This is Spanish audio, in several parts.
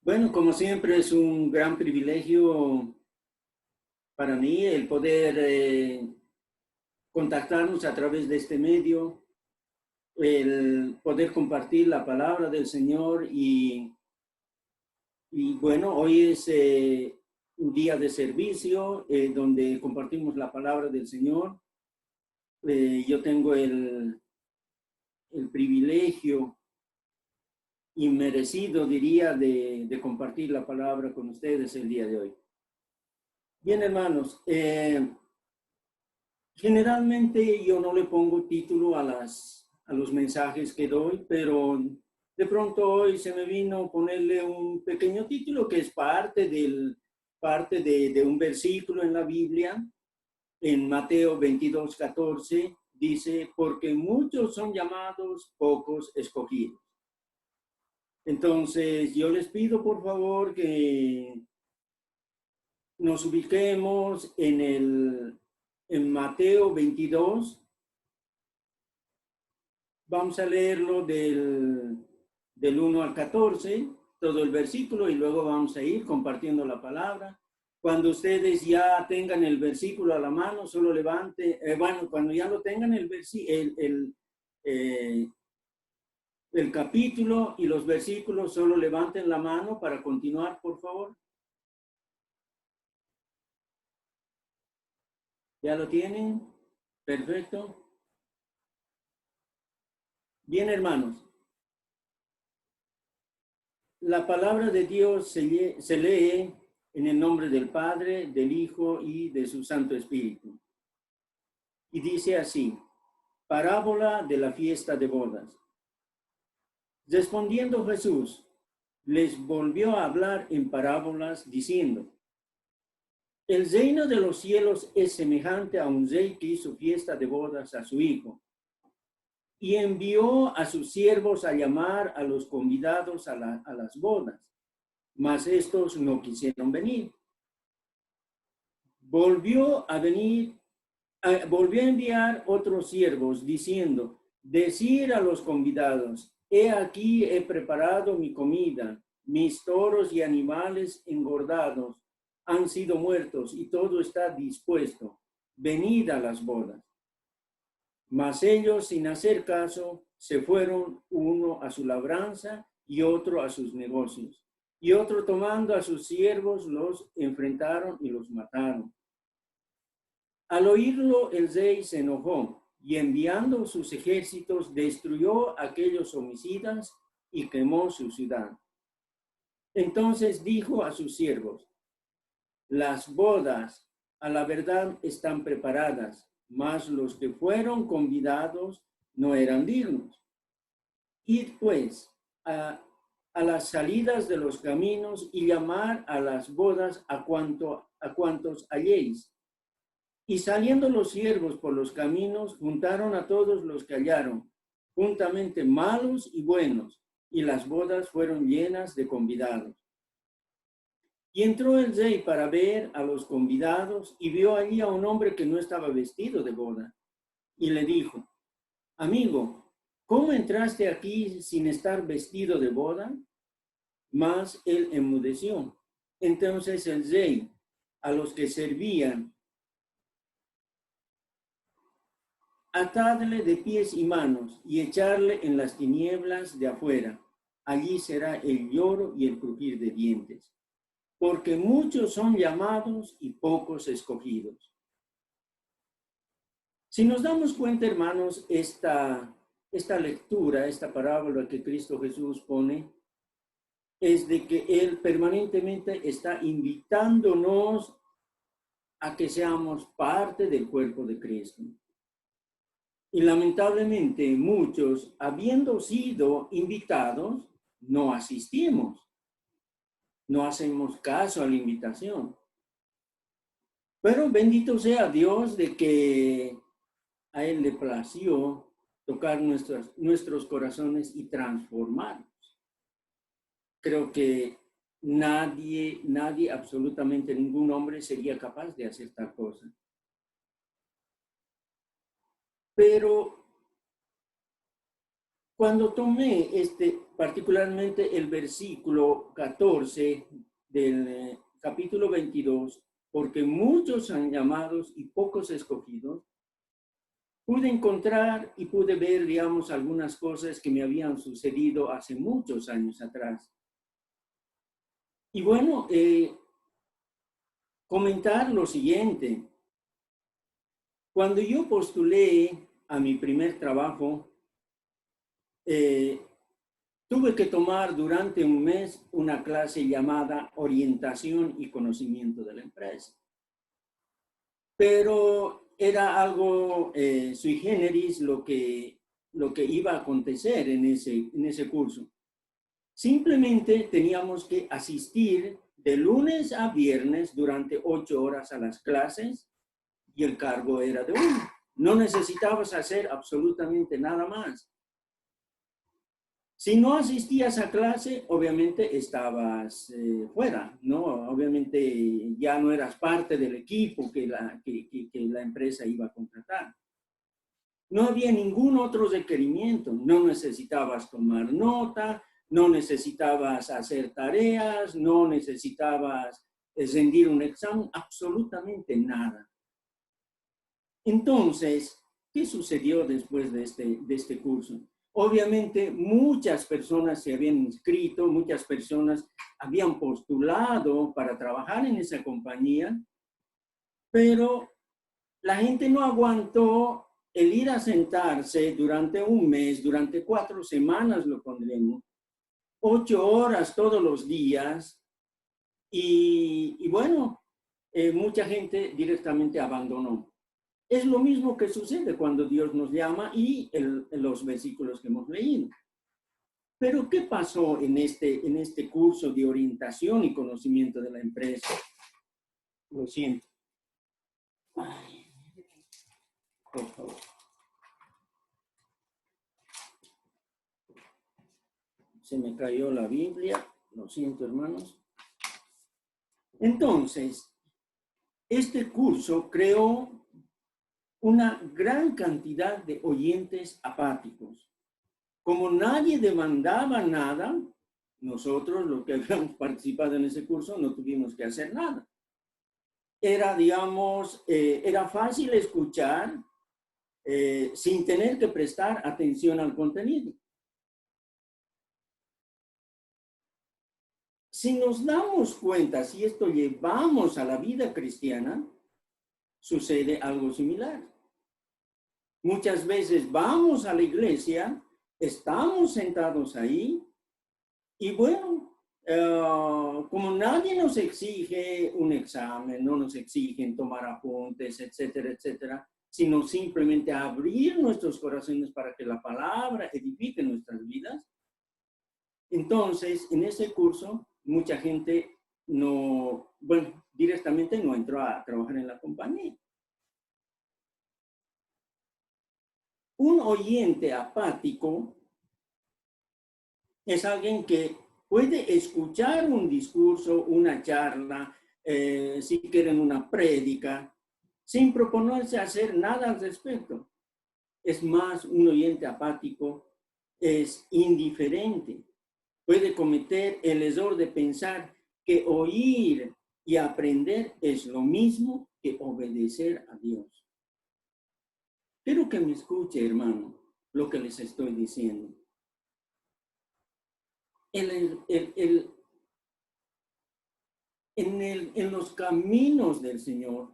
Bueno, como siempre es un gran privilegio para mí el poder contactarnos a través de este medio, el poder compartir la palabra del Señor y bueno, hoy es un día de servicio donde compartimos la palabra del Señor. Yo tengo el privilegio inmerecido, diría, de compartir la palabra con ustedes el día de hoy. Bien, hermanos, generalmente yo no le pongo título a los mensajes que doy, pero de pronto hoy se me vino ponerle un pequeño título que es parte de un versículo en la Biblia, en Mateo 22:14, dice, porque muchos son llamados, pocos escogidos. Entonces, yo les pido por favor que nos ubiquemos en Mateo 22. Vamos a leerlo del 1 al 14, todo el versículo, y luego vamos a ir compartiendo la palabra. Cuando ustedes ya tengan el versículo a la mano, solo levante, cuando ya lo tengan el capítulo y los versículos, solo levanten la mano para continuar, por favor. ¿Ya lo tienen? Perfecto. Bien, hermanos. La palabra de Dios se lee en el nombre del Padre, del Hijo y de su Santo Espíritu. Y dice así, parábola de la fiesta de bodas. Respondiendo Jesús, les volvió a hablar en parábolas diciendo, el reino de los cielos es semejante a un rey que hizo fiesta de bodas a su hijo y envió a sus siervos a llamar a los convidados a las bodas, mas estos no quisieron venir. Volvió a enviar otros siervos diciendo, decir a los convidados, he aquí he preparado mi comida, mis toros y animales engordados han sido muertos y todo está dispuesto, venid a las bodas. Mas ellos, sin hacer caso, se fueron, uno a su labranza y otro a sus negocios. Y otro tomando a sus siervos los enfrentaron y los mataron. Al oírlo, el rey se enojó y enviando sus ejércitos destruyó a aquellos homicidas y quemó su ciudad. Entonces dijo a sus siervos, las bodas a la verdad están preparadas, mas los que fueron convidados no eran dignos. Id pues a las salidas de los caminos y llamar a las bodas a cuantos halléis. Y saliendo los siervos por los caminos, juntaron a todos los que hallaron, juntamente malos y buenos, y las bodas fueron llenas de convidados. Y entró el rey para ver a los convidados, y vio allí a un hombre que no estaba vestido de boda, y le dijo, amigo, ¿cómo entraste aquí sin estar vestido de boda? Mas él enmudeció. Entonces el rey, a los que servían, atadle de pies y manos y echarle en las tinieblas de afuera. Allí será el lloro y el crujir de dientes, porque muchos son llamados y pocos escogidos. Si nos damos cuenta, hermanos, esta lectura, esta parábola que Cristo Jesús pone, es de que Él permanentemente está invitándonos a que seamos parte del cuerpo de Cristo. Y lamentablemente muchos, habiendo sido invitados, no asistimos, no hacemos caso a la invitación. Pero bendito sea Dios de que a Él le plació tocar nuestros corazones y transformarnos. Creo que nadie, absolutamente ningún hombre sería capaz de hacer tal cosa. Pero Cuando tomé particularmente el versículo 14 del capítulo 22, porque muchos son llamados y pocos escogidos, pude encontrar y pude ver, digamos, algunas cosas que me habían sucedido hace muchos años atrás. Y bueno, comentar lo siguiente. Cuando yo postulé a mi primer trabajo, tuve que tomar durante un mes una clase llamada Orientación y Conocimiento de la Empresa. Pero era algo sui generis lo que iba a acontecer en ese curso. Simplemente teníamos que asistir de lunes a viernes durante 8 horas a las clases y el cargo era de uno. No necesitabas hacer absolutamente nada más. Si no asistías a clase, obviamente estabas fuera, ¿no? Obviamente ya no eras parte del equipo que la empresa iba a contratar. No había ningún otro requerimiento. No necesitabas tomar nota, no necesitabas hacer tareas, no necesitabas rendir un examen, absolutamente nada. Entonces, ¿qué sucedió después de este curso? Obviamente, muchas personas se habían inscrito, muchas personas habían postulado para trabajar en esa compañía, pero la gente no aguantó el ir a sentarse durante un mes, durante 4 semanas lo pondremos, 8 horas todos los días, y bueno, mucha gente directamente abandonó. Es lo mismo que sucede cuando Dios nos llama y los versículos que hemos leído. Pero ¿qué pasó en este curso de orientación y conocimiento de la empresa? Lo siento. Ay, por favor. Se me cayó la Biblia. Lo siento, hermanos. Entonces, este curso creó una gran cantidad de oyentes apáticos. Como nadie demandaba nada, nosotros, los que habíamos participado en ese curso, no tuvimos que hacer nada. Era, digamos, era fácil escuchar sin tener que prestar atención al contenido. Si nos damos cuenta, si esto llevamos a la vida cristiana, sucede algo similar. Muchas veces vamos a la iglesia, estamos sentados ahí y bueno, como nadie nos exige un examen, no nos exigen tomar apuntes, etcétera, etcétera, sino simplemente abrir nuestros corazones para que la palabra edifique nuestras vidas. Entonces, en ese curso, mucha gente directamente no entró a trabajar en la compañía. Un oyente apático es alguien que puede escuchar un discurso, una charla, si quieren una prédica, sin proponerse hacer nada al respecto. Es más, un oyente apático es indiferente. Puede cometer el error de pensar que oír y aprender es lo mismo que obedecer a Dios. Quiero que me escuche, hermano, lo que les estoy diciendo. En los caminos del Señor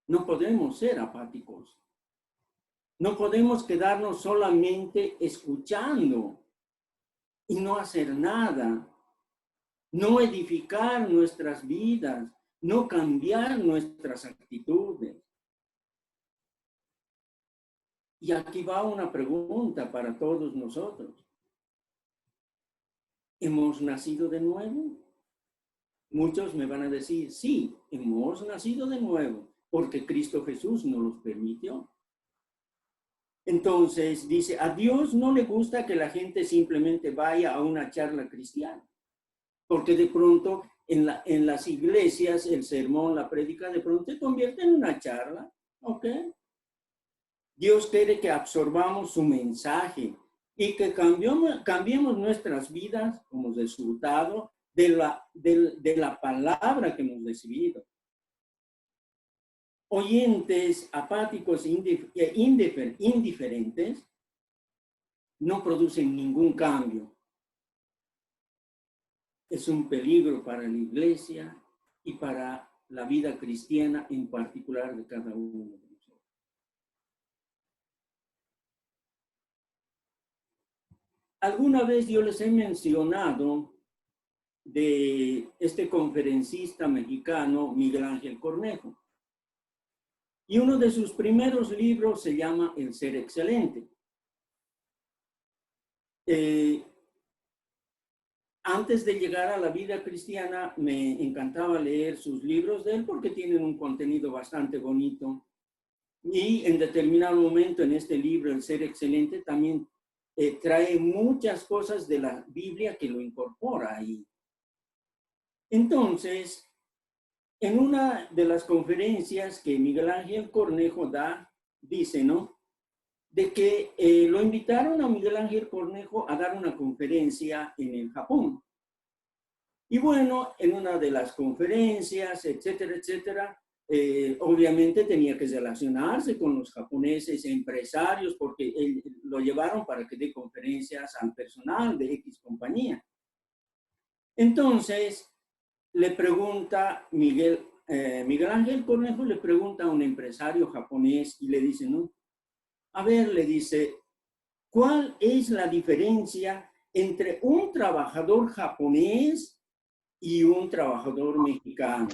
no podemos ser apáticos. No podemos quedarnos solamente escuchando y no hacer nada, no edificar nuestras vidas, no cambiar nuestras actitudes. Y aquí va una pregunta para todos nosotros. ¿Hemos nacido de nuevo? Muchos me van a decir, sí, hemos nacido de nuevo, porque Cristo Jesús nos los permitió. Entonces, dice, a Dios no le gusta que la gente simplemente vaya a una charla cristiana, porque de pronto en las iglesias el sermón, la prédica, de pronto se convierte en una charla, ¿ok? Dios quiere que absorbamos su mensaje, y que cambiemos nuestras vidas como resultado de la palabra que hemos recibido. Oyentes apáticos e indiferentes no producen ningún cambio. Es un peligro para la iglesia y para la vida cristiana en particular de cada uno de nosotros. Alguna vez yo les he mencionado de este conferencista mexicano, Miguel Ángel Cornejo. Y uno de sus primeros libros se llama El Ser Excelente. Antes de llegar a la vida cristiana, me encantaba leer sus libros de él porque tienen un contenido bastante bonito. Y en determinado momento en este libro, El Ser Excelente, también trae muchas cosas de la Biblia que lo incorpora ahí. Entonces, en una de las conferencias que Miguel Ángel Cornejo da, dice, ¿no?, de que lo invitaron a Miguel Ángel Cornejo a dar una conferencia en el Japón. Y bueno, en una de las conferencias, etcétera, etcétera, obviamente tenía que relacionarse con los japoneses empresarios porque lo llevaron para que dé conferencias al personal de X compañía. Entonces, le pregunta Miguel Ángel Cornejo, le pregunta a un empresario japonés y le dice, ¿no? A ver, le dice, ¿cuál es la diferencia entre un trabajador japonés y un trabajador mexicano?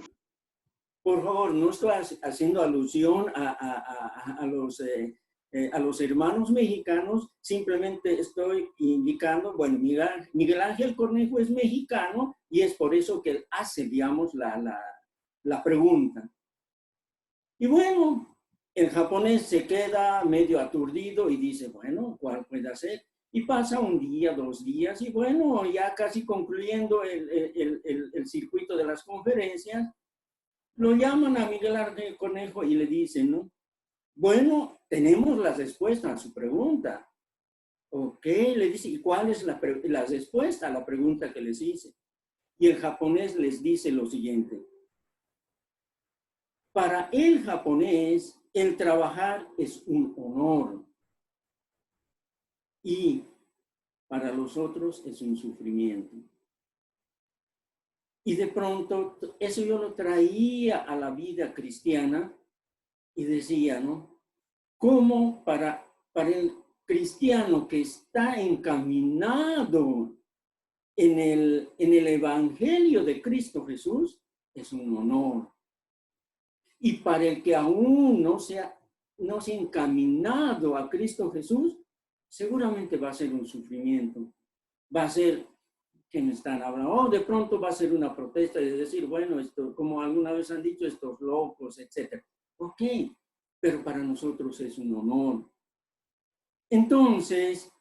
Por favor, no estoy haciendo alusión a los hermanos mexicanos, simplemente estoy indicando, bueno, Miguel Ángel Cornejo es mexicano y es por eso que él hace, digamos, la pregunta. Y bueno, el japonés se queda medio aturdido y dice, bueno, ¿cuál puede ser? Y pasa un día, 2 días, y bueno, ya casi concluyendo el circuito de las conferencias, lo llaman a Miguel Ángel Cornejo y le dicen, ¿no? Bueno, tenemos la respuesta a su pregunta. Ok, le dice, ¿y cuál es la respuesta a la pregunta que les hice? Y el japonés les dice lo siguiente. Para el japonés, el trabajar es un honor. Y para los otros es un sufrimiento. Y de pronto, eso yo lo traía a la vida cristiana y decía, ¿no? ¿Cómo para el cristiano que está encaminado en el evangelio de Cristo Jesús es un honor? Y para el que aún no se ha encaminado a Cristo Jesús, seguramente va a ser un sufrimiento. Va a ser que me están hablando, o de pronto va a ser una protesta de decir, bueno, esto, como alguna vez han dicho, estos locos, etc. Ok, pero para nosotros es un honor. Entonces,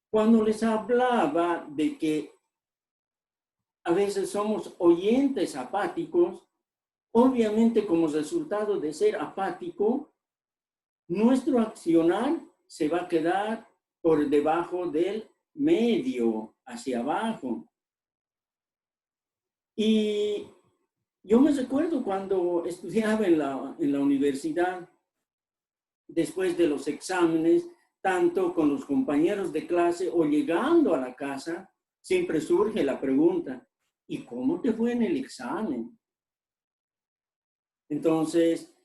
cuando les hablaba de que a veces somos oyentes apáticos, obviamente como resultado de ser apático, nuestro accionar se va a quedar por debajo del medio, hacia abajo. Y yo me recuerdo cuando estudiaba en la universidad, después de los exámenes, tanto con los compañeros de clase o llegando a la casa, siempre surge la pregunta, ¿y cómo te fue en el examen? Entonces,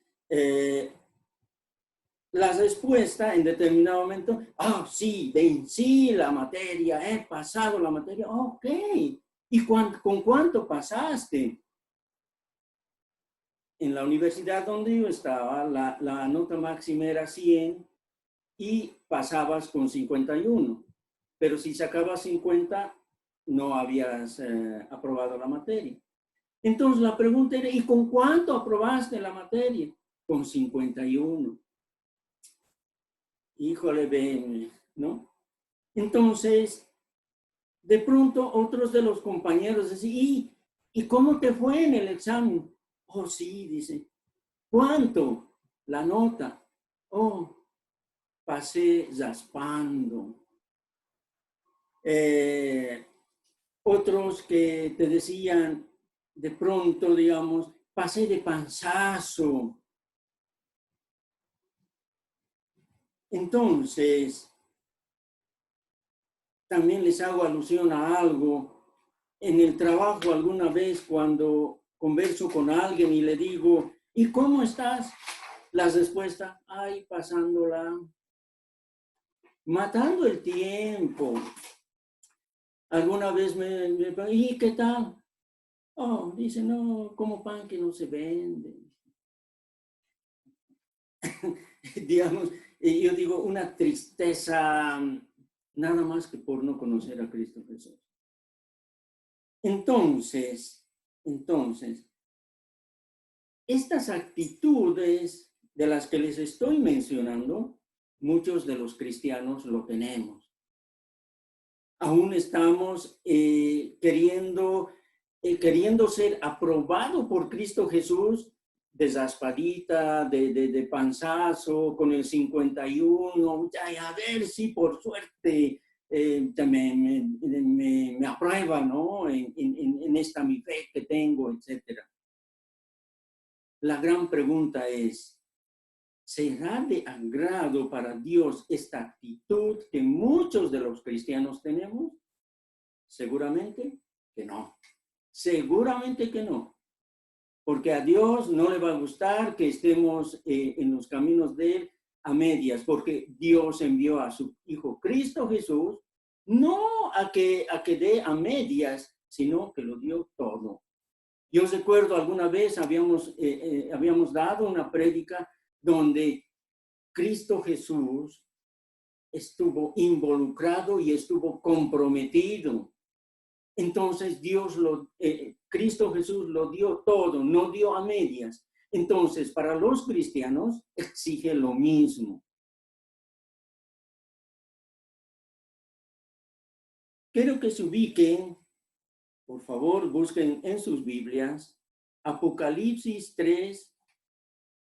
la respuesta en determinado momento, sí, vencí la materia, he pasado la materia, ok. ¿Y con cuánto pasaste? En la universidad donde yo estaba, la nota máxima era 100 y pasabas con 51. Pero si sacabas 50, no habías aprobado la materia. Entonces la pregunta era, ¿y con cuánto aprobaste la materia? Con 51. Híjole, ven, ¿no? Entonces, de pronto otros de los compañeros decían, ¿y cómo te fue en el examen? Oh, sí, dice. ¿Cuánto? La nota. Oh, pasé raspando. Otros que te decían de pronto, digamos, pasé de panzazo. Entonces, también les hago alusión a algo. En el trabajo alguna vez cuando converso con alguien y le digo, ¿y cómo estás? La respuesta, ay, pasándola, matando el tiempo. Alguna vez ¿y qué tal? Oh, dice, no, como pan que no se vende. Digamos, yo digo, una tristeza nada más que por no conocer a Cristo Jesús. Entonces, estas actitudes de las que les estoy mencionando, muchos de los cristianos lo tenemos. Aún estamos queriendo ser aprobado por Cristo Jesús, de raspadita, de panzazo, con el 51, a ver si por suerte me aprueba, ¿no? En esta mi fe que tengo, etcétera. La gran pregunta es, ¿será de agrado para Dios esta actitud que muchos de los cristianos tenemos? Seguramente que no. Seguramente que no. Porque a Dios no le va a gustar que estemos en los caminos de Él a medias, porque Dios envió a su Hijo Cristo Jesús, no a que dé a medias, sino que lo dio todo. Yo recuerdo alguna vez habíamos dado una prédica donde Cristo Jesús estuvo involucrado y estuvo comprometido. Entonces Cristo Jesús lo dio todo, no dio a medias. Entonces, para los cristianos exige lo mismo. Quiero que se ubiquen, por favor, busquen en sus Biblias, Apocalipsis 3,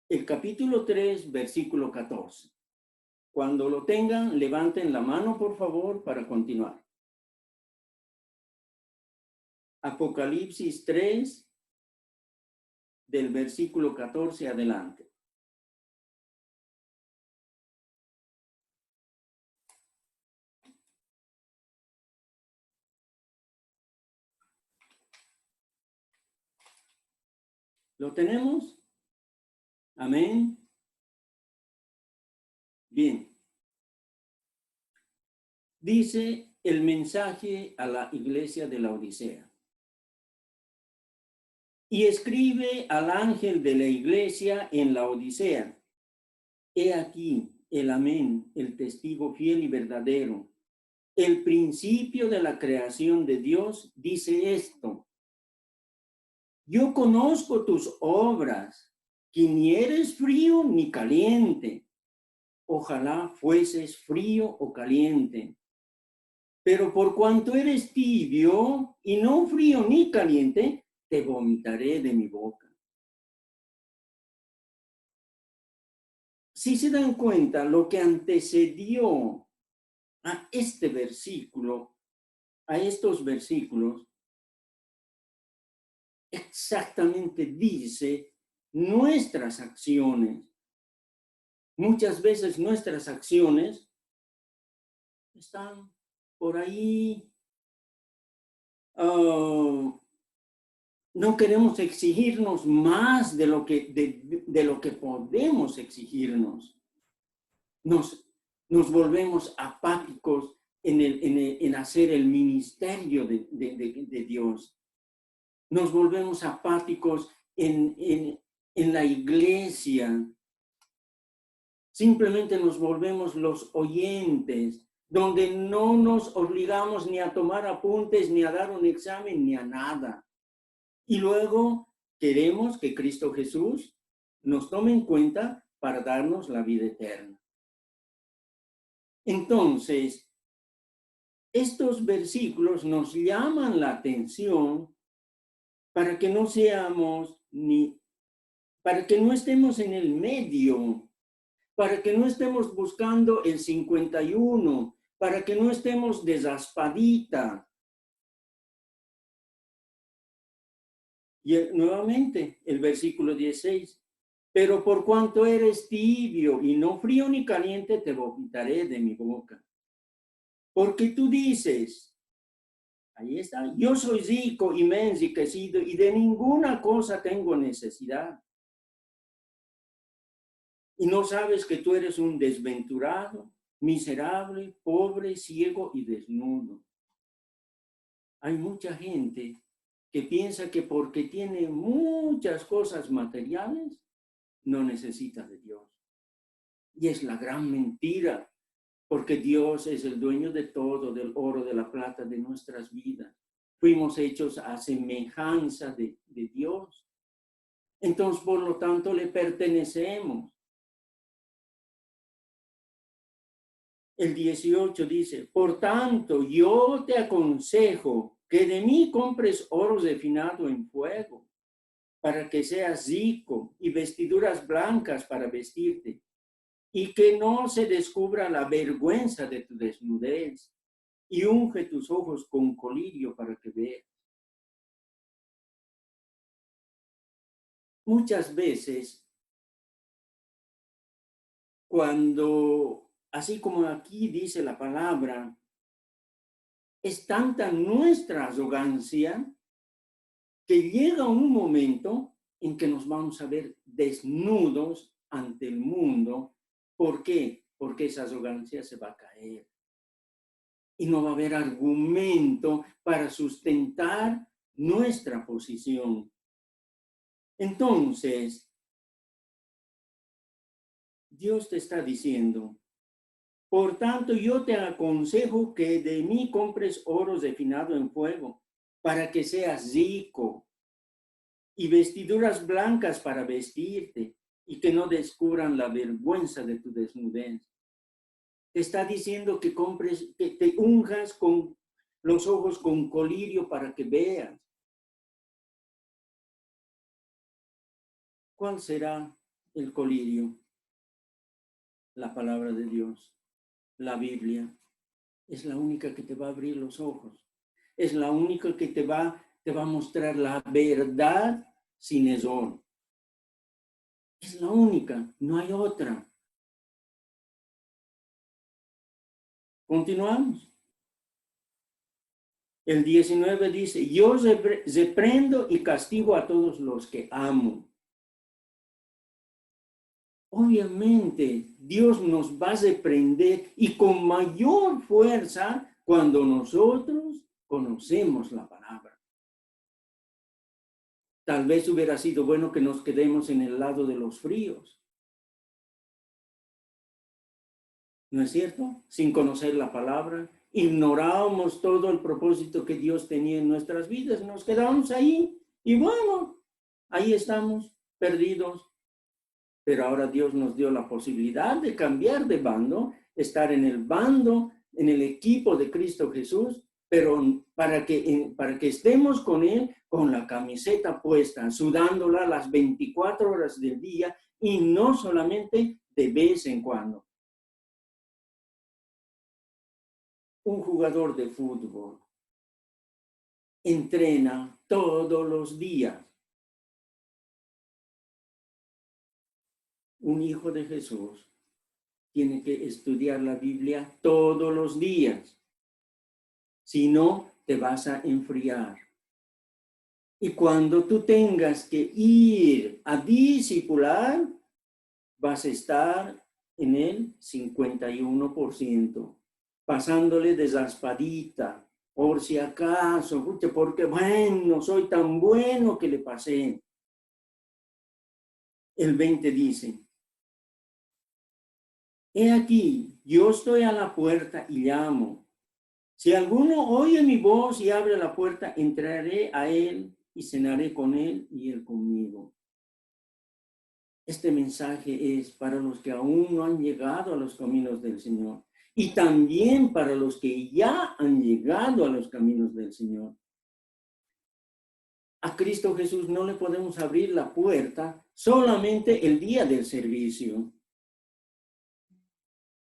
el capítulo 3, versículo 14. Cuando lo tengan, levanten la mano, por favor, para continuar. Apocalipsis 3, del versículo 14 adelante. ¿Lo tenemos? Amén. Bien. Dice el mensaje a la iglesia de la Odisea. Y escribe al ángel de la iglesia en la Odisea. He aquí el amén, el testigo fiel y verdadero. El principio de la creación de Dios dice esto. Yo conozco tus obras, que ni eres frío ni caliente. Ojalá fueses frío o caliente. Pero por cuanto eres tibio y no frío ni caliente, te vomitaré de mi boca. Si se dan cuenta, lo que antecedió a este versículo, a estos versículos, exactamente dice nuestras acciones. Muchas veces nuestras acciones están por ahí. No queremos exigirnos más de lo que podemos exigirnos. Nos volvemos apáticos en hacer el ministerio de Dios. Nos volvemos apáticos en la iglesia. Simplemente nos volvemos los oyentes, donde no nos obligamos ni a tomar apuntes, ni a dar un examen, ni a nada. Y luego queremos que Cristo Jesús nos tome en cuenta para darnos la vida eterna. Entonces, estos versículos nos llaman la atención para que no para que no estemos en el medio, para que no estemos buscando el 51, para que no estemos desaspadita. Y nuevamente el versículo 16, pero por cuanto eres tibio y no frío ni caliente, te vomitaré de mi boca. Porque tú dices, ahí está, yo soy rico y me he enriquecido y de ninguna cosa tengo necesidad. Y no sabes que tú eres un desventurado, miserable, pobre, ciego y desnudo. Hay mucha gente que piensa que porque tiene muchas cosas materiales, no necesita de Dios. Y es la gran mentira, porque Dios es el dueño de todo, del oro, de la plata, de nuestras vidas. Fuimos hechos a semejanza de Dios. Entonces, por lo tanto, le pertenecemos. El 18 dice, por tanto, yo te aconsejo que de mí compres oro refinado en fuego, para que seas rico, y vestiduras blancas para vestirte, y que no se descubra la vergüenza de tu desnudez, y unge tus ojos con colirio para que veas. Muchas veces, cuando, así como aquí dice la palabra, es tanta nuestra arrogancia que llega un momento en que nos vamos a ver desnudos ante el mundo. ¿Por qué? Porque esa arrogancia se va a caer. Y no va a haber argumento para sustentar nuestra posición. Entonces, Dios te está diciendo, por tanto, yo te aconsejo que de mí compres oro refinado en fuego, para que seas rico, y vestiduras blancas para vestirte, y que no descubran la vergüenza de tu desnudez. Te está diciendo que compres, que te unjas con los ojos con colirio para que veas. ¿Cuál será el colirio? La palabra de Dios, la Biblia. Es la única que te va a abrir los ojos. Es la única que te va a mostrar la verdad sin error. Es la única, no hay otra. Continuamos. El 19 dice, yo reprendo y castigo a todos los que amo. Obviamente, Dios nos va a reprender y con mayor fuerza cuando nosotros conocemos la palabra. Tal vez hubiera sido bueno que nos quedemos en el lado de los fríos. ¿No es cierto? Sin conocer la palabra, ignorábamos todo el propósito que Dios tenía en nuestras vidas, nos quedamos ahí y bueno, ahí estamos perdidos. Pero ahora Dios nos dio la posibilidad de cambiar de bando, estar en el bando, en el equipo de Cristo Jesús, pero para que estemos con Él con la camiseta puesta, sudándola las 24 horas del día y no solamente de vez en cuando. Un jugador de fútbol entrena todos los días. Un hijo de Jesús tiene que estudiar la Biblia todos los días. Si no, te vas a enfriar. Y cuando tú tengas que ir a discipular, vas a estar en el 51%, pasándole de raspadita, por si acaso, porque bueno, soy tan bueno que le pasé. El 20 dice, he aquí, yo estoy a la puerta y llamo. Si alguno oye mi voz y abre la puerta, entraré a él y cenaré con él y él conmigo. Este mensaje es para los que aún no han llegado a los caminos del Señor y también para los que ya han llegado a los caminos del Señor. A Cristo Jesús no le podemos abrir la puerta solamente el día del servicio.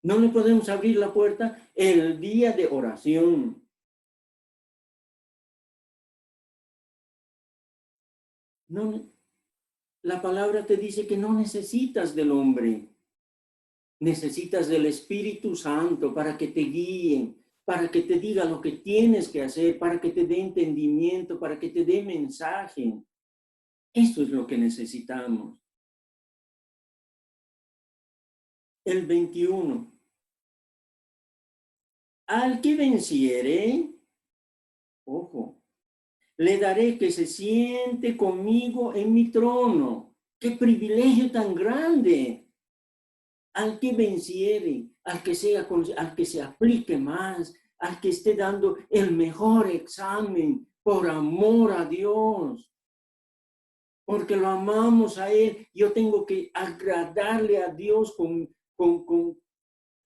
No le podemos abrir la puerta el día de oración. No, la palabra te dice que no necesitas del hombre. Necesitas del Espíritu Santo para que te guíe, para que te diga lo que tienes que hacer, para que te dé entendimiento, para que te dé mensaje. Eso es lo que necesitamos. El 21. Al que venciere, ojo, le daré que se siente conmigo en mi trono. ¡Qué privilegio tan grande! Al que venciere, al que se aplique más, al que esté dando el mejor examen por amor a Dios, porque lo amamos a Él. Yo tengo que agradarle a Dios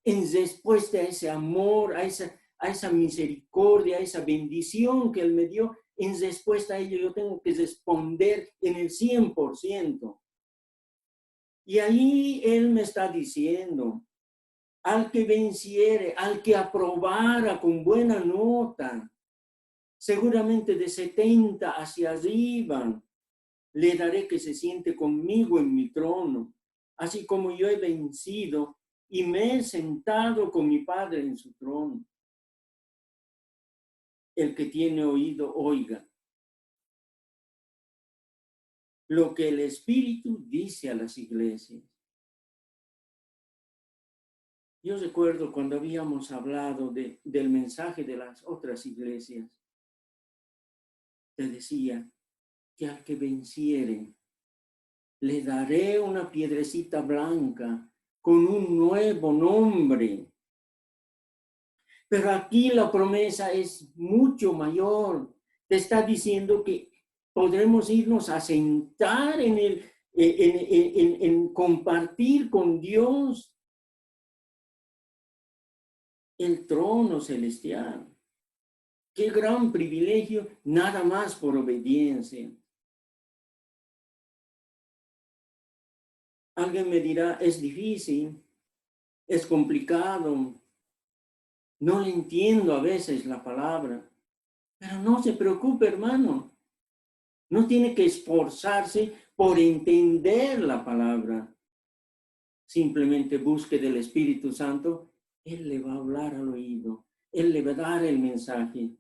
en respuesta a ese amor, a esa misericordia, a esa bendición que Él me dio. En respuesta a ello yo tengo que responder en el 100%. Y ahí Él me está diciendo, al que venciere, al que aprobara con buena nota, seguramente de 70 hacia arriba, le daré que se siente conmigo en mi trono, así como yo he vencido y me he sentado con mi Padre en su trono. El que tiene oído, oiga lo que el Espíritu dice a las iglesias. Yo recuerdo cuando habíamos hablado del mensaje de las otras iglesias, te decía que al que venciere, le daré una piedrecita blanca con un nuevo nombre. Pero aquí la promesa es mucho mayor. Te está diciendo que podremos irnos a sentar en compartir con Dios el trono celestial. Qué gran privilegio, nada más por obediencia. Alguien me dirá, es difícil, es complicado, no le entiendo a veces la palabra, pero no se preocupe, hermano. No tiene que esforzarse por entender la palabra. Simplemente busque del Espíritu Santo. Él le va a hablar al oído. Él le va a dar el mensaje.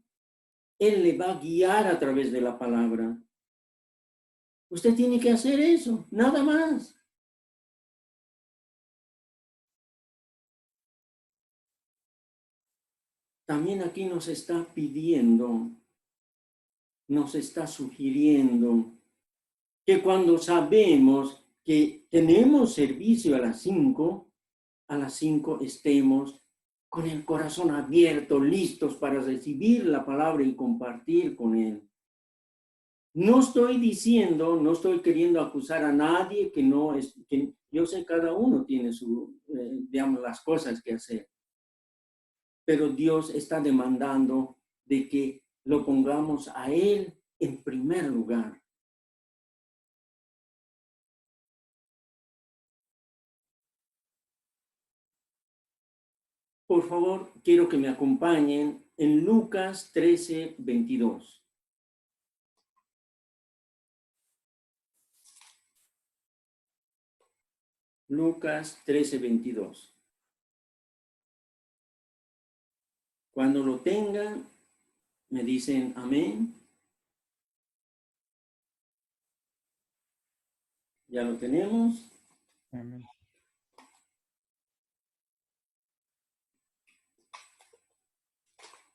Él le va a guiar a través de la palabra. Usted tiene que hacer eso, nada más. También aquí nos está pidiendo, nos está sugiriendo que cuando sabemos que tenemos servicio a las 5 estemos con el corazón abierto, listos para recibir la palabra y compartir con Él. No estoy diciendo, no estoy queriendo acusar a nadie que no es, que yo sé cada uno tiene digamos, las cosas que hacer. Pero Dios está demandando de que lo pongamos a Él en primer lugar. Por favor, quiero que me acompañen en Lucas 13:22. Lucas 13:22. Cuando lo tengan, me dicen amén. ¿Ya lo tenemos? Amén.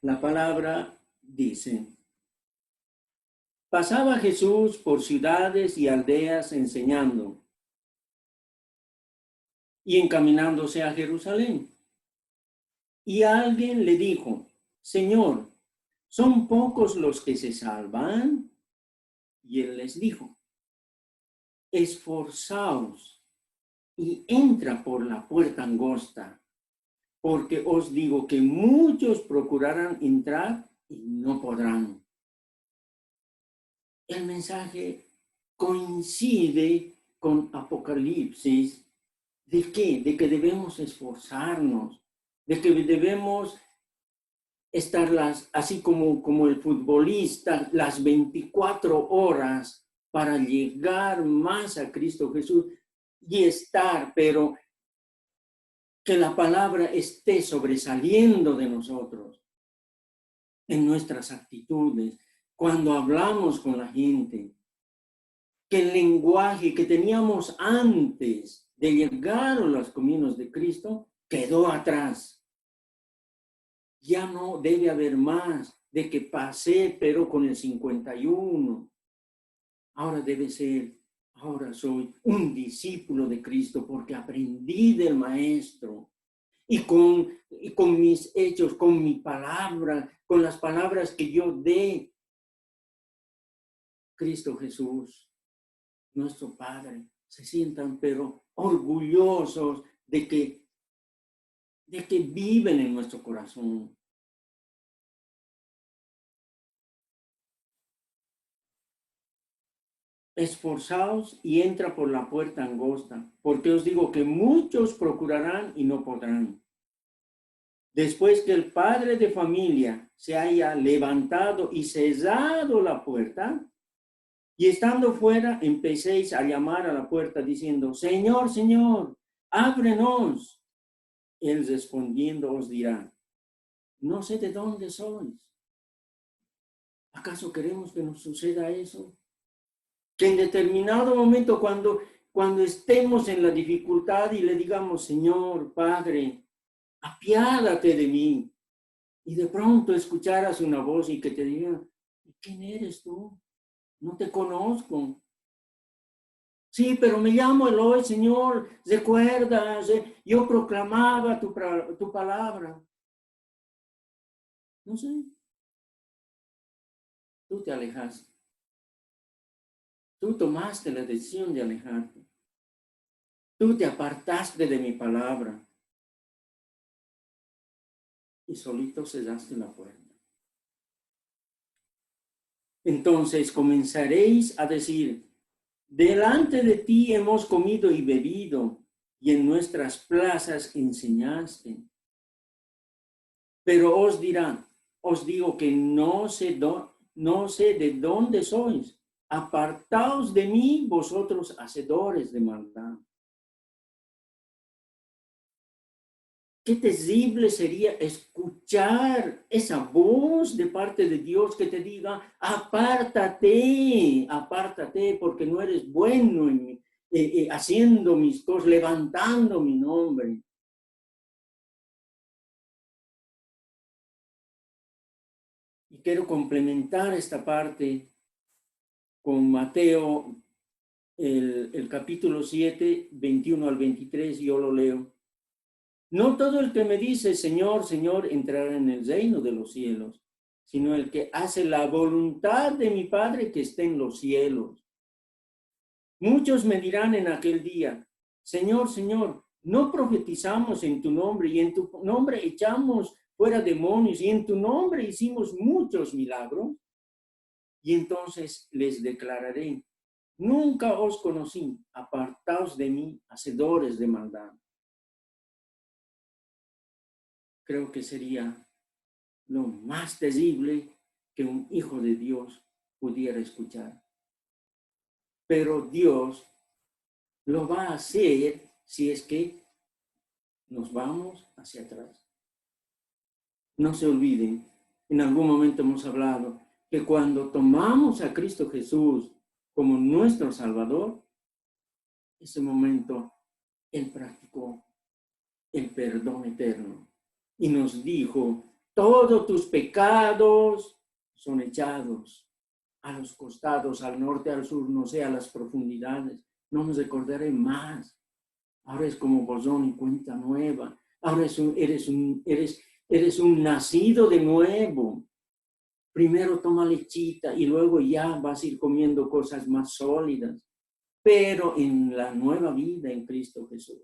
La palabra dice, pasaba Jesús por ciudades y aldeas enseñando y encaminándose a Jerusalén. Y alguien le dijo, Señor, ¿son pocos los que se salvan? Y él les dijo, esforzaos y entra por la puerta angosta, porque os digo que muchos procurarán entrar y no podrán. El mensaje coincide con Apocalipsis ¿De qué? De que debemos esforzarnos, de que debemos estar así como el futbolista, las 24 horas para llegar más a Cristo Jesús y estar, pero que la palabra esté sobresaliendo de nosotros en nuestras actitudes, cuando hablamos con la gente, que el lenguaje que teníamos antes de llegar a los caminos de Cristo quedó atrás. Ya no debe haber más de que pasé, pero con el 51. Ahora debe ser, ahora soy un discípulo de Cristo porque aprendí del Maestro. Y con mis hechos, con mi palabra, con las palabras que yo dé, Cristo Jesús, nuestro Padre, se sientan pero orgullosos de que viven en nuestro corazón. Esforzaos y entra por la puerta angosta, porque os digo que muchos procurarán y no podrán. Después que el padre de familia se haya levantado y cerrado la puerta, y estando fuera, empecéis a llamar a la puerta diciendo, Señor, Señor, ábrenos. Él respondiendo os dirá, no sé de dónde sois. ¿Acaso queremos que nos suceda eso? Que en determinado momento, cuando estemos en la dificultad y le digamos, Señor, Padre, apiádate de mí. Y de pronto escucharas una voz y que te diga, ¿quién eres tú? No te conozco. Sí, pero me llamo Eloy, Señor, recuerdas, yo proclamaba tu palabra. No sé, tú te alejaste. Tú tomaste la decisión de alejarte. Tú te apartaste de mi palabra. Y solito cerraste la puerta. Entonces comenzaréis a decir, delante de ti hemos comido y bebido, y en nuestras plazas enseñaste. Pero os dirán, os digo que no sé de dónde sois. Apartaos de mí, vosotros hacedores de maldad. Qué terrible sería escuchar esa voz de parte de Dios que te diga, apártate, apártate, porque no eres bueno haciendo mis cosas, levantando mi nombre. Y quiero complementar esta parte con Mateo, el capítulo 7, 21 al 23, yo lo leo. No todo el que me dice, Señor, Señor, entrará en el reino de los cielos, sino el que hace la voluntad de mi Padre que está en los cielos. Muchos me dirán en aquel día, Señor, Señor, no profetizamos en tu nombre y en tu nombre echamos fuera demonios y en tu nombre hicimos muchos milagros. Y entonces les declararé, nunca os conocí, apartaos de mí, hacedores de maldad. Creo que sería lo más terrible que un hijo de Dios pudiera escuchar. Pero Dios lo va a hacer si es que nos vamos hacia atrás. No se olviden, en algún momento hemos hablado que cuando tomamos a Cristo Jesús como nuestro Salvador, ese momento Él practicó el perdón eterno y nos dijo, todos tus pecados son echados a los costados, al norte, al sur, no sé, a las profundidades. No me recordaré más. Ahora es como borrón y cuenta nueva. Ahora eres un nacido de nuevo. Primero toma lechita y luego ya vas a ir comiendo cosas más sólidas. Pero en la nueva vida en Cristo Jesús.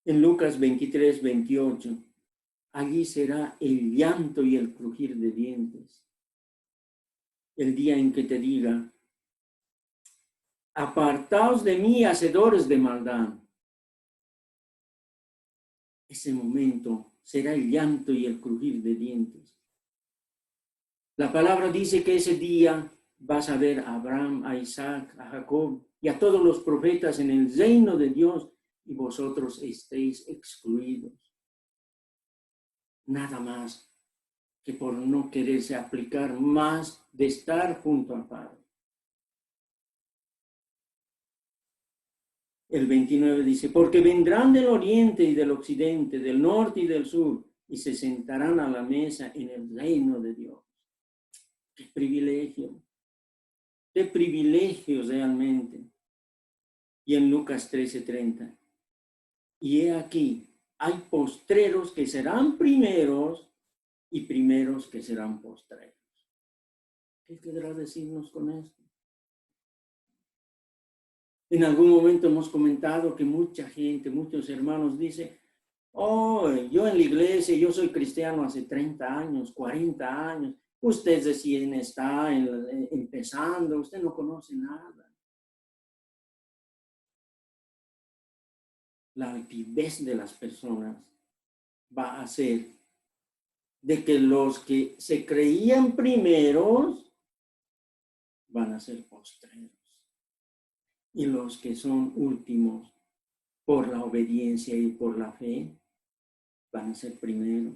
En Lucas 23, 28, allí será el llanto y el crujir de dientes. El día en que te diga, Apartaos de mí, hacedores de maldad. Ese momento será el llanto y el crujir de dientes. La palabra dice que ese día vas a ver a Abraham, a Isaac, a Jacob y a todos los profetas en el reino de Dios y vosotros estéis excluidos. Nada más que por no quererse aplicar más de estar junto al Padre. El 29 dice, porque vendrán del oriente y del occidente, del norte y del sur, y se sentarán a la mesa en el reino de Dios. ¡Qué privilegio! ¡Qué privilegio realmente! Y en Lucas 13:30, y he aquí, hay postreros que serán primeros y primeros que serán postreros. ¿Qué querrá decirnos con esto? En algún momento hemos comentado que mucha gente, muchos hermanos dicen, oh, yo en la iglesia, yo soy cristiano hace 30 años, 40 años, usted recién está empezando, usted no conoce nada. La altivez de las personas va a hacer de que los que se creían primeros van a ser postreros. Y los que son últimos por la obediencia y por la fe van a ser primeros.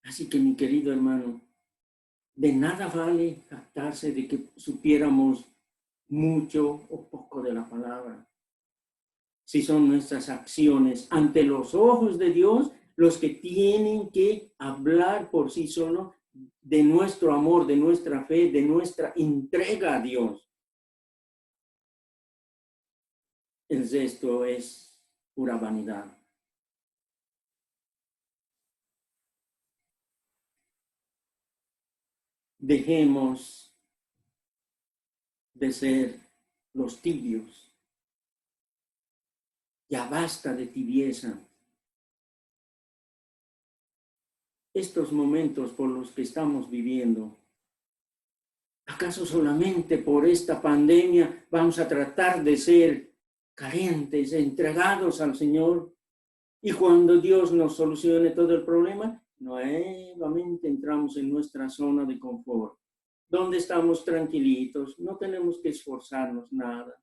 Así que mi querido hermano, de nada vale jactarse de que supiéramos mucho o poco de la palabra. Si son nuestras acciones ante los ojos de Dios los que tienen que hablar por sí solos de nuestro amor, de nuestra fe, de nuestra entrega a Dios. El resto es pura vanidad. Dejemos de ser los tibios. Ya basta de tibieza. Estos momentos por los que estamos viviendo, ¿acaso solamente por esta pandemia vamos a tratar de ser carentes, entregados al Señor? Y cuando Dios nos solucione todo el problema, nuevamente entramos en nuestra zona de confort, donde estamos tranquilitos, no tenemos que esforzarnos nada.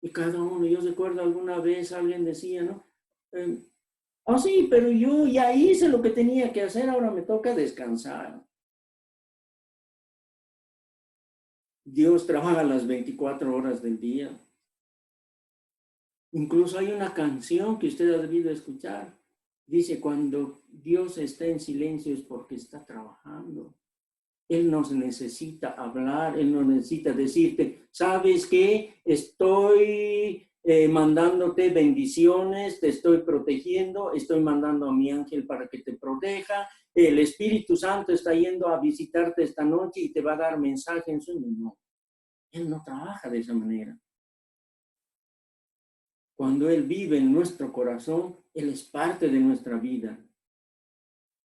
Y cada uno, yo recuerdo alguna vez alguien decía, ¿no? Sí, pero yo ya hice lo que tenía que hacer, ahora me toca descansar. Dios trabaja las 24 horas del día. Incluso hay una canción que usted ha debido escuchar. Dice, cuando Dios está en silencio es porque está trabajando. Él nos necesita hablar, Él nos necesita decirte, ¿sabes qué? Estoy mandándote bendiciones, te estoy protegiendo, estoy mandando a mi ángel para que te proteja. El Espíritu Santo está yendo a visitarte esta noche y te va a dar mensaje en sueño. No, Él no trabaja de esa manera. Cuando Él vive en nuestro corazón, Él es parte de nuestra vida.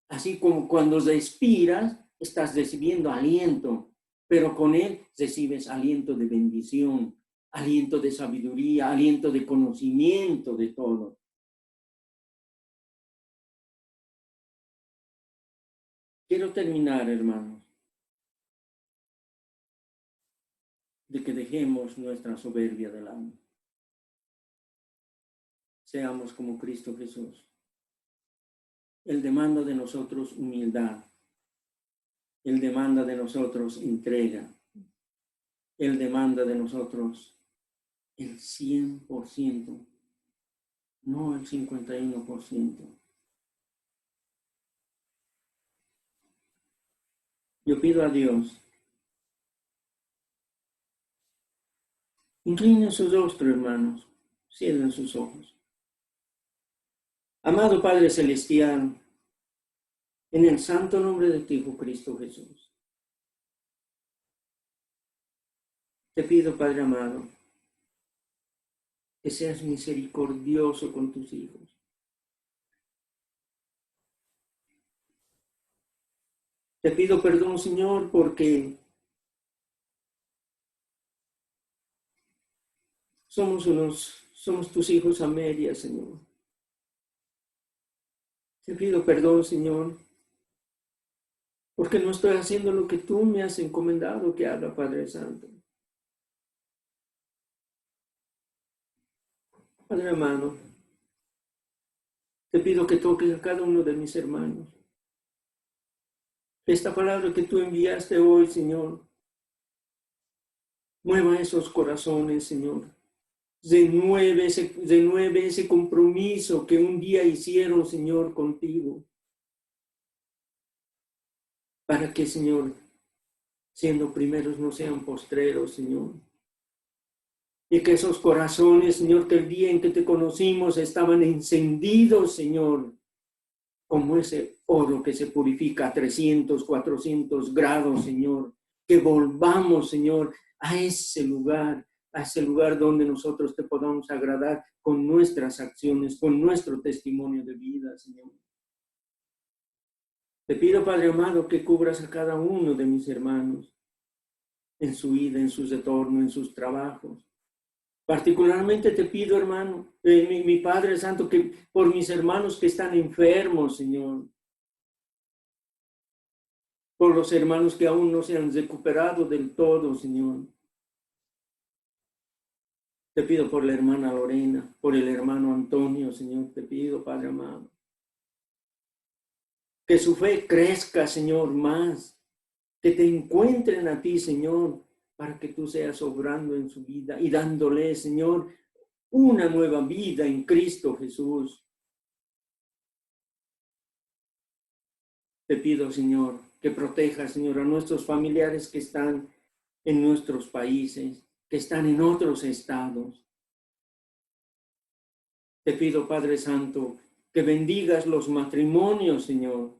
Así como cuando respiras, estás recibiendo aliento, pero con Él recibes aliento de bendición, aliento de sabiduría, aliento de conocimiento de todo. Quiero terminar, hermanos, de que dejemos nuestra soberbia de lado. Seamos como Cristo Jesús. Él demanda de nosotros humildad. Él demanda de nosotros entrega. Él demanda de nosotros el 100%, no el 51%. Yo pido a Dios, inclinen su rostro, hermanos, cierren sus ojos. Amado Padre Celestial, en el santo nombre de tu Hijo Cristo Jesús, te pido, Padre amado, que seas misericordioso con tus hijos. Te pido perdón, Señor, porque somos tus hijos a medias, Señor. Te pido perdón, Señor, porque no estoy haciendo lo que tú me has encomendado que haga, Padre Santo. Padre amado, te pido que toques a cada uno de mis hermanos. Esta palabra que tú enviaste hoy, Señor, mueva esos corazones, Señor. Renueve ese compromiso que un día hicieron, Señor, contigo. Para que, Señor, siendo primeros no sean postreros, Señor. Y que esos corazones, Señor, que el día en que te conocimos estaban encendidos, Señor, como ese oro que se purifica a 300, 400 grados, Señor. Que volvamos, Señor, a ese lugar donde nosotros te podamos agradar con nuestras acciones, con nuestro testimonio de vida, Señor. Te pido, Padre amado, que cubras a cada uno de mis hermanos en su vida, en su retorno, en sus trabajos. Particularmente te pido, hermano, mi Padre Santo, que por mis hermanos que están enfermos, Señor. Por los hermanos que aún no se han recuperado del todo, Señor. Te pido por la hermana Lorena, por el hermano Antonio, Señor. Te pido, Padre amado, que su fe crezca, Señor, más. Que te encuentren a ti, Señor, para que tú seas obrando en su vida y dándole, Señor, una nueva vida en Cristo Jesús. Te pido, Señor, que proteja, Señor, a nuestros familiares que están en nuestros países, que están en otros estados. Te pido, Padre Santo, que bendigas los matrimonios, Señor.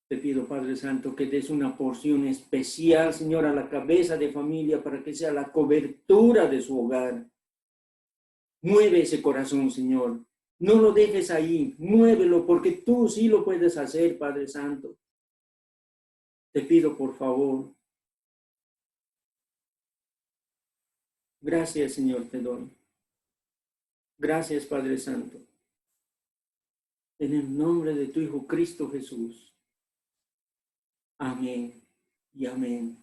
Te pido, Padre Santo, que des una porción especial, Señor, a la cabeza de familia para que sea la cobertura de su hogar. Mueve ese corazón, Señor. No lo dejes ahí, muévelo porque tú sí lo puedes hacer, Padre Santo. Te pido, por favor. Gracias, Señor, te doy. Gracias, Padre Santo. En el nombre de tu Hijo Cristo Jesús. Amén y amén.